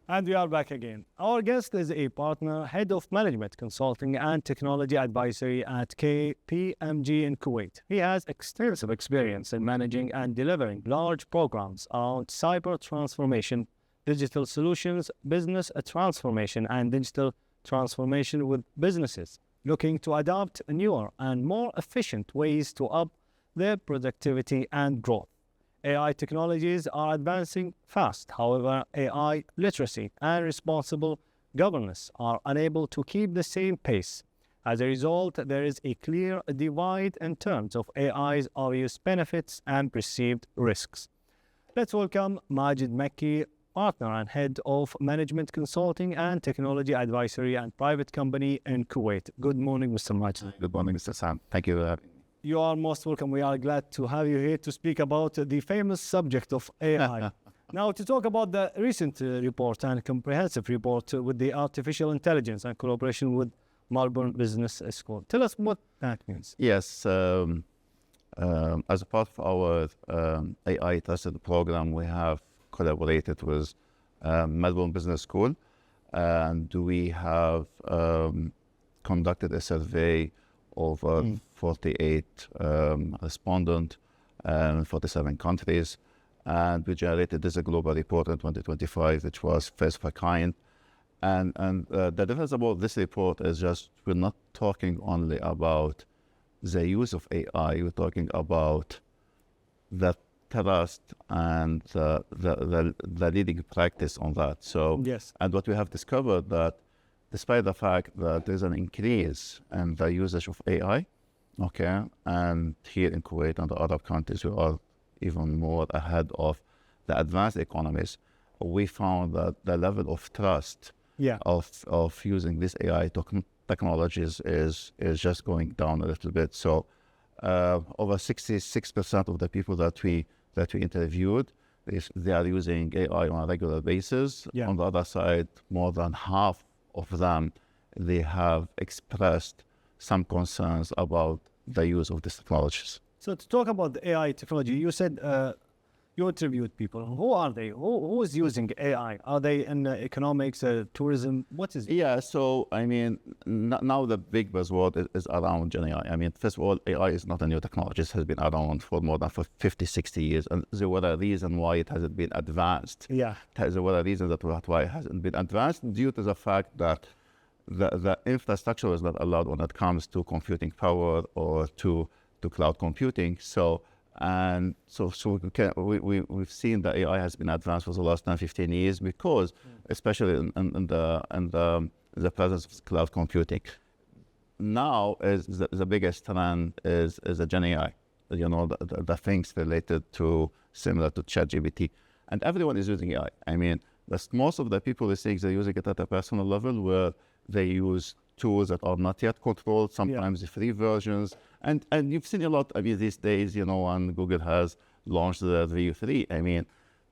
And we are back again. Our guest is a partner, head of management consulting and technology advisory at KPMG in Kuwait. He has extensive experience in managing and delivering large programs around cyber transformation, digital solutions, business transformation, and digital transformation with businesses looking to adopt newer and more efficient ways to up their productivity and growth. AI technologies are advancing fast. However, AI literacy and responsible governance are unable to keep the same pace. As a result, there is a clear divide in terms of AI's obvious benefits and perceived risks. Let's welcome Majid Makki, partner and head of management consulting and technology advisory and private company in Kuwait. Good morning, Mr. Majid. Good morning, Mr. Sam. Thank you for having me. You are most welcome. We are glad to have you here to speak about the famous subject of AI. Now, to talk about the recent report and comprehensive report with the artificial intelligence and collaboration with Melbourne Business School. Tell us what that means. Yes, as a part of our AI tested program, we have collaborated with Melbourne Business School, and we have conducted a survey over 48 respondents in 47 countries, and we generated this global report in 2025, which was first of a kind. And the difference about this report is just we're not talking only about the use of AI, we're talking about the trust and the leading practice on that. So, yes. And what we have discovered that despite the fact that there's an increase in the usage of AI, okay, and here in Kuwait and the other countries we are even more ahead of the advanced economies, we found that the level of trust of using these AI technologies is just going down a little bit. So over 66% of the people that we interviewed, they are using AI on a regular basis. Yeah. On the other side, more than half of them, they have expressed some concerns about the use of these technologies. So to talk about the AI technology, you said you interviewed people. Who are they? Who is using AI? Are they in economics, tourism? What is it? Yeah, so I mean, now the big buzzword is around Gen AI. I mean, first of all, AI is not a new technology. It has been around for more than 50, 60 years. And there were a reason why it hasn't been advanced. Yeah. There were a reason why it hasn't been advanced due to the fact that the infrastructure is not allowed when it comes to computing power or to cloud computing. So we've seen that AI has been advanced for the last 10, 15 years because, especially in the presence of cloud computing. Now is the biggest trend is a Gen AI, you know, the things related to similar to ChatGPT, and everyone is using AI. I mean, most of the people are saying they're using it at a personal level where they use tools that are not yet controlled, sometimes the free versions. And you've seen a lot, I mean, these days, you know, when Google has launched the View 3, I mean,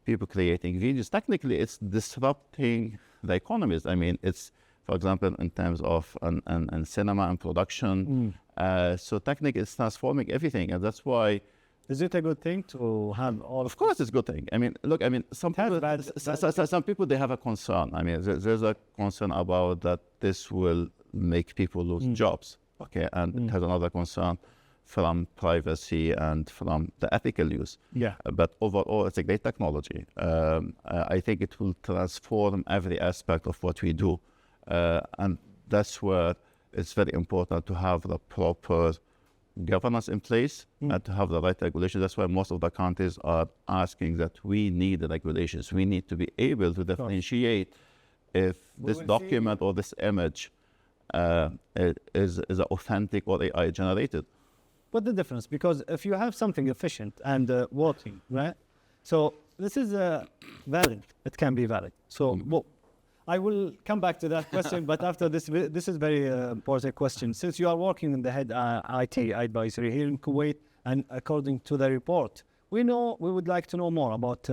people creating videos. Technically, it's disrupting the economies. I mean, it's, for example, in terms of and cinema and production. So technically, it's transforming everything. And that's why... Is it a good thing to have all of course, it's a good thing. I mean, look, I mean, some people, they have a concern. I mean, there's a concern about that this will make people lose jobs, okay? And it has another concern from privacy and from the ethical use. Yeah. But overall, it's a great technology. I think it will transform every aspect of what we do. And that's where it's very important to have the proper governance in place and to have the right regulations. That's why most of the countries are asking that we need the regulations. We need to be able to differentiate if this document or this image is authentic or AI generated. What's the difference? Because if you have something efficient and working, right? So this is valid. It can be valid. So I will come back to that question, but after this is very important question. Since you are working in the head IT advisory here in Kuwait, and according to the report, we would like to know more about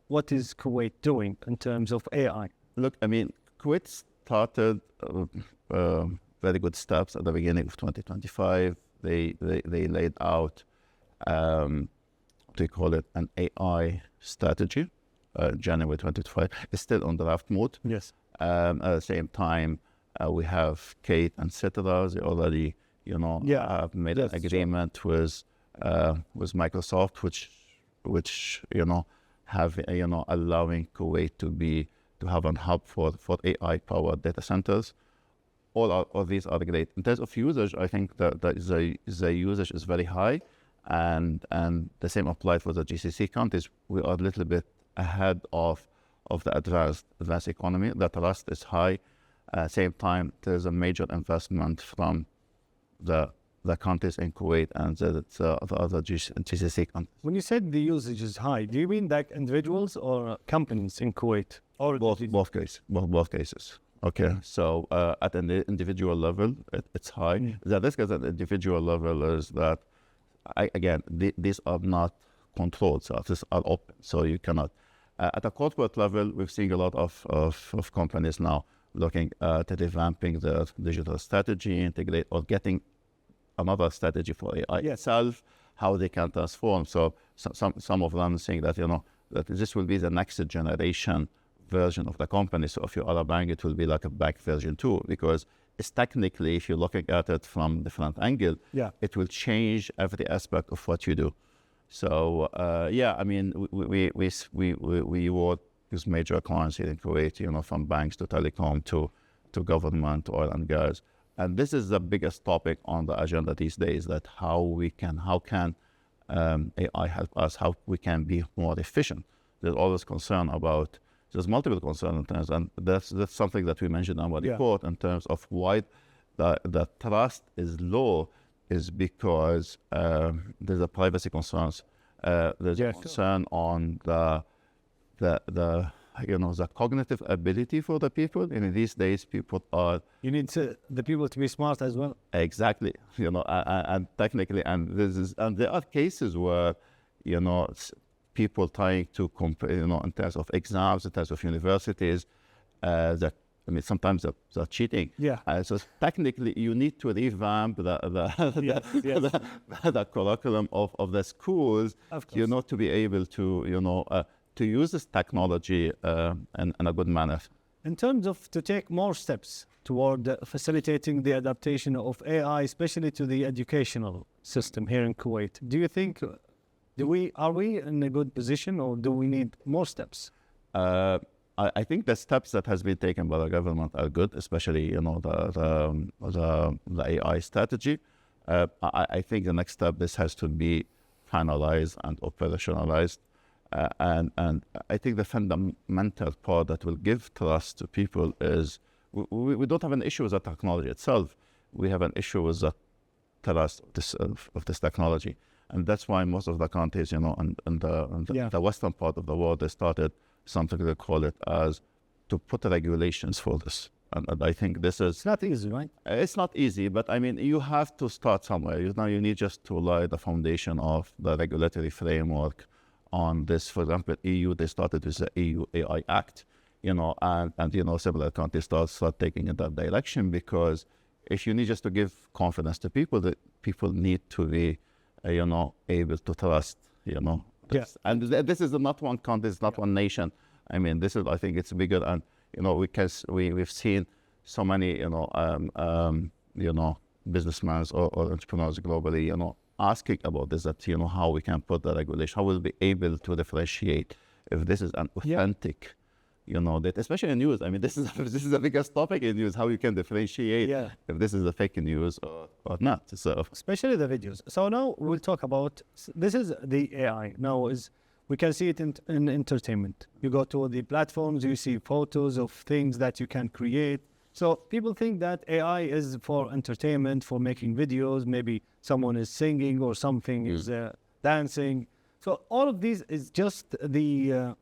what is Kuwait doing in terms of AI. Look, I mean, Kuwait started very good steps at the beginning of 2025. They laid out, what do you call it, an AI strategy January 2025. It's still on draft mode. Yes. At the same time, we have Kate and Citadel. They already, have made an agreement with Microsoft, which have allowing Kuwait to have a hub for AI-powered data centers. All of these are great. In terms of usage, I think that the usage is very high, and the same applies for the GCC countries. We are a little bit ahead of the advanced economy. The trust is high. At the same time, there's a major investment from the countries in Kuwait and the other GCC countries. When you said the usage is high, do you mean like individuals or companies in Kuwait? Or both cases. Okay, so at an individual level, it's high. The risk at an individual level is that, these are not controlled, so these are open, so you cannot. At a corporate level, we've seen a lot of companies now looking at revamping their digital strategy, integrate or getting another strategy for AI itself, how they can transform. So some of them saying that, that this will be the next generation version of the company. So if you are a bank, it will be like a bank version 2, because it's technically, if you're looking at it from a different angle, it will change every aspect of what you do. So we work with major clients here in Kuwait, from banks to telecom to government, oil and gas. And this is the biggest topic on the agenda these days, that how can AI help us, how we can be more efficient. There's always concern about, there's multiple concerns in terms, and that's something that we mentioned in our report in terms of why the trust is low, is because there's a privacy concerns. There's a concern on the cognitive ability for the people. And these days, people are... You need the people to be smart as well. Exactly. And technically, and there are cases where, people trying to compare, in terms of exams, in terms of universities, sometimes they're cheating. So technically, you need to revamp the curriculum of the schools, to be able to, to use this technology in a good manner. In terms of to take more steps toward facilitating the adaptation of AI, especially to the educational system here in Kuwait, do you think, are we in a good position, or do we need more steps? I think the steps that has been taken by the government are good, especially the AI strategy. I think the next step, this has to be finalized and operationalized. And I think the fundamental part that will give trust to people is we don't have an issue with the technology itself. We have an issue with the trust of this technology. And that's why most of the countries, in the western part of the world, they started something they call it as to put regulations for this. And I think this is... It's not easy, right? It's not easy, but you have to start somewhere. You need just to lay the foundation of the regulatory framework on this. For example, EU, they started with the EU AI Act, and similar countries start taking in that direction, because if you need just to give confidence to people, that people need to be, able to trust, Yes. And this is not one country, it's not one nation. This is, I think it's bigger, and, we've seen so many, businessmen or entrepreneurs globally, asking about this, that, how we can put the regulation, how we'll be able to differentiate if this is an authentic, that, especially in news. This is the biggest topic in news, how you can differentiate if this is a fake news or not. So especially the videos. So now we'll talk about, this is the AI. Now we can see it in entertainment. You go to the platforms, you see photos of things that you can create. So people think that AI is for entertainment, for making videos. Maybe someone is singing or something is dancing. So all of these is just the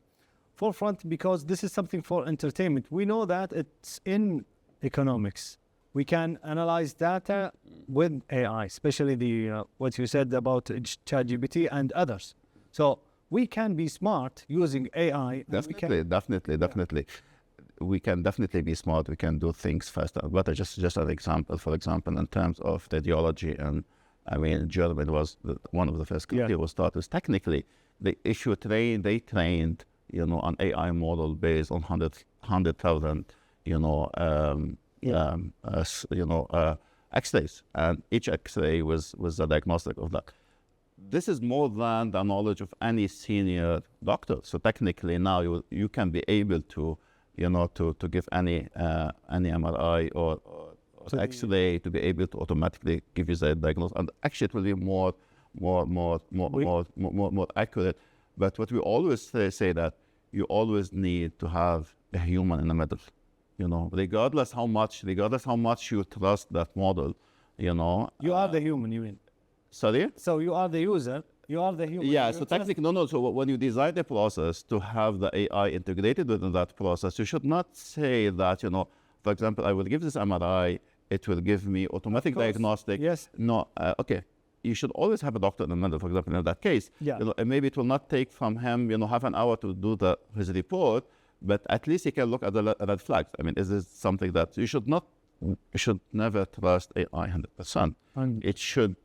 forefront, because this is something for entertainment. We know that it's in economics. We can analyze data with AI, especially the what you said about ChatGPT and others. So we can be smart using AI. Definitely. We can definitely be smart. We can do things faster. But just an example, for example, in terms of radiology, and Germany was one of the first countries was started. Technically, they trained an AI model based on 100,000, X-rays, and each X-ray was a diagnostic of that. This is more than the knowledge of any senior doctor. So technically now you can be able to, to give any MRI or X-ray to be able to automatically give you the diagnosis, and actually it will be more accurate. But what we always say that you always need to have a human in the middle, regardless how much you trust that model, You are the human, you mean? Sorry? So you are the user, you are the human. Yeah, so technically, no. So when you design the process to have the AI integrated within that process, you should not say that, for example, I will give this MRI, it will give me automatic diagnostic. Yes. No, okay. You should always have a doctor in the middle, for example, in that case. Yeah. And maybe it will not take from him, half an hour to do his report, but at least he can look at the red flags. I mean, is this something that you should never trust AI 100%.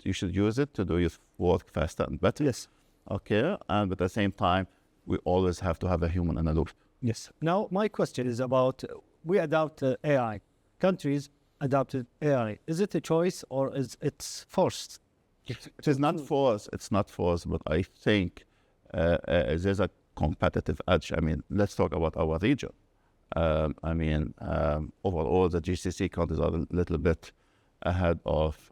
You should use it to do your work faster and better. Yes. Okay, and at the same time, we always have to have a human in the loop. Yes. Now, my question is about, we adopt AI. Countries adopted AI. Is it a choice or is it forced? It is not forced. It's not forced, but I think there's a competitive edge. I mean, let's talk about our region. Overall, the GCC countries are a little bit ahead of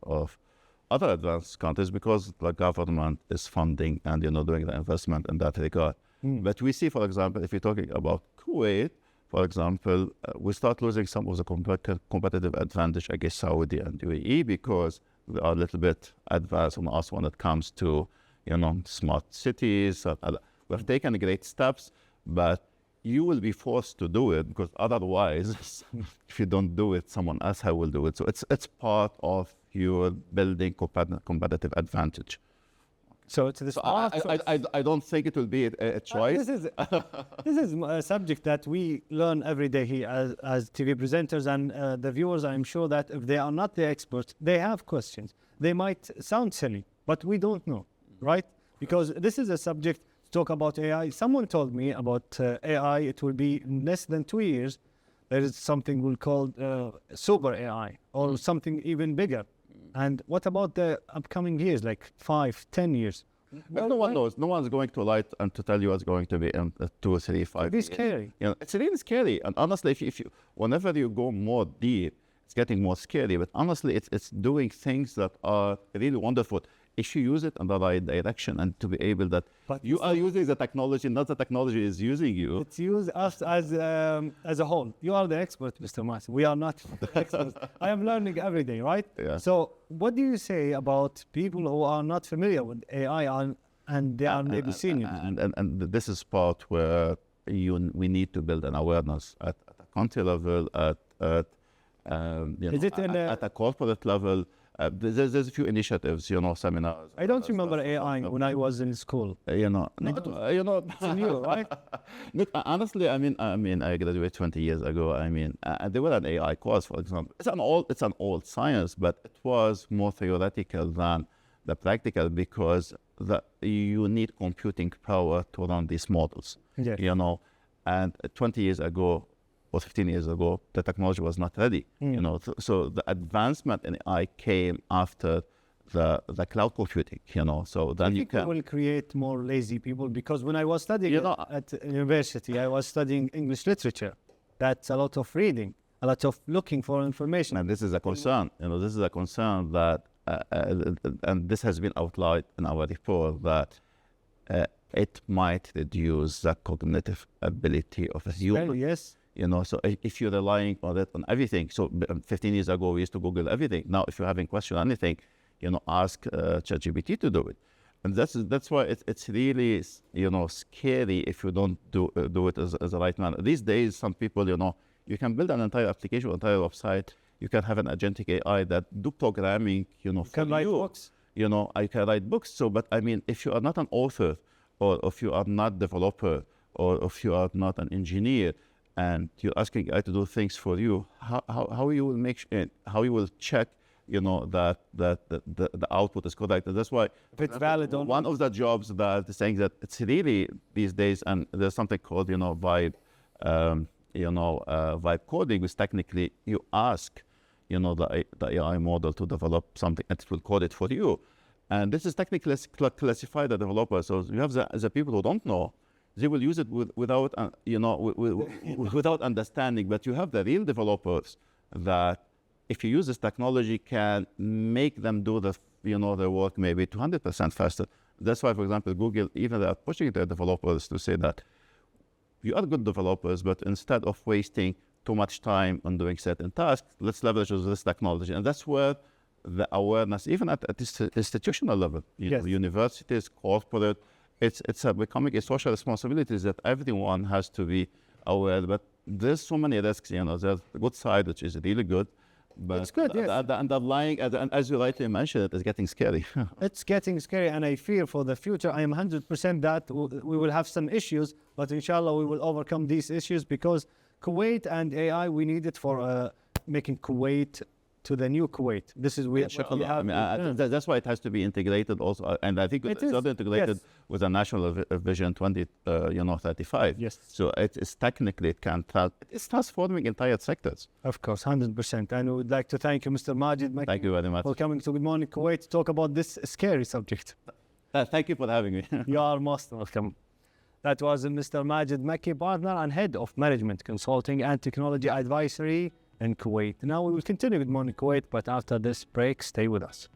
other advanced countries because the government is funding and doing the investment in that regard. But we see, for example, if you're talking about Kuwait, for example, we start losing some of the competitive advantage against Saudi and UAE because they are a little bit advanced on us when it comes to smart cities. We've taken great steps, but you will be forced to do it because otherwise, if you don't do it, someone else will do it. So it's part of your building competitive advantage. So it's this. I don't think it will be a choice. This is a subject that we learn every day here as TV presenters, and the viewers. I'm sure that if they are not the experts, they have questions. They might sound silly, but we don't know, right? Because this is a subject. Talk about AI. Someone told me about AI. It will be in less than 2 years. There is something we'll call super AI or something even bigger. And what about the upcoming years, like 5, 10 years? Well, no one knows. No one's going to lie and to tell you what's going to be in 2, 3, 5 years. It's scary. It's really scary. And honestly, if you, whenever you go more deep, it's getting more scary. But honestly, it's doing things that are really wonderful if you use it in the right direction and to be able that you are using the technology, not the technology is using you. It's use us as a whole. You are the expert, Mr. Mas. We are not experts. I am learning every day, right? Yeah. So what do you say about people who are not familiar with AI and they are maybe seniors? And this is part where we need to build an awareness at a country level, at a corporate level. There's a few initiatives, seminars. I don't remember AI when I was in school. It's new, right? Look, honestly, I graduated 20 years ago. There was an AI course, for example. It's an old science, but it was more theoretical than the practical because you need computing power to run these models. Yes. And 20 years ago, or 15 years ago, the technology was not ready. So the advancement in AI came after the cloud computing. So then you can. Will create more lazy people because when I was studying at university, I was studying English literature. That's a lot of reading, a lot of looking for information. And this is a concern. This is a concern that, and this has been outlined in our report that. It might reduce the cognitive ability of a human. Yes. So if you're relying on it on everything, so 15 years ago we used to Google everything. Now, if you're having question on anything, ask ChatGPT to do it, and that's why it's really scary if you don't do it as the right manner. These days, some people you can build an entire application, entire website. You can have an agentic AI that do programming. You can write books. I can write books. So, but if you are not an author, or if you are not developer, or if you are not an engineer, and you're asking AI to do things for you, how you will how you will check the output is correct. And that's why If it's valid or one of the jobs that is saying that it's really these days, and there's something called vibe, vibe coding, which technically you ask the AI model to develop something, and it will code it for you. And this is technically classified the developer. So you have the people who don't know, they will use it without without understanding. But you have the real developers that, if you use this technology, can make them do their work maybe 200% faster. That's why, for example, Google, even they are pushing their developers to say that you are good developers, but instead of wasting too much time on doing certain tasks, let's leverage this technology. And that's where the awareness, even at this institutional level, universities, corporate, it's becoming a social responsibility that everyone has to be aware. But there's so many risks. There's the good side, which is really good. But it's good, yes. The underlying, as you rightly mentioned, it is getting scary. It's getting scary, and I fear for the future. I am 100% that we will have some issues, but inshallah we will overcome these issues, because Kuwait and AI, we need it for making Kuwait to the new Kuwait. This is what we have. That's why it has to be integrated also, and I think it's also integrated with a national vision 2035. Yes. So it's technically it's transforming entire sectors. Of course, 100%. And we would like to thank you, Mr. Majid Makki, thank you very much for coming to Good Morning Kuwait to talk about this scary subject. Thank you for having me. You are most welcome. That was Mr. Majid Makki, partner and head of management consulting and technology advisory in Kuwait. Now we will continue Good Morning Kuwait, but after this break, stay with us.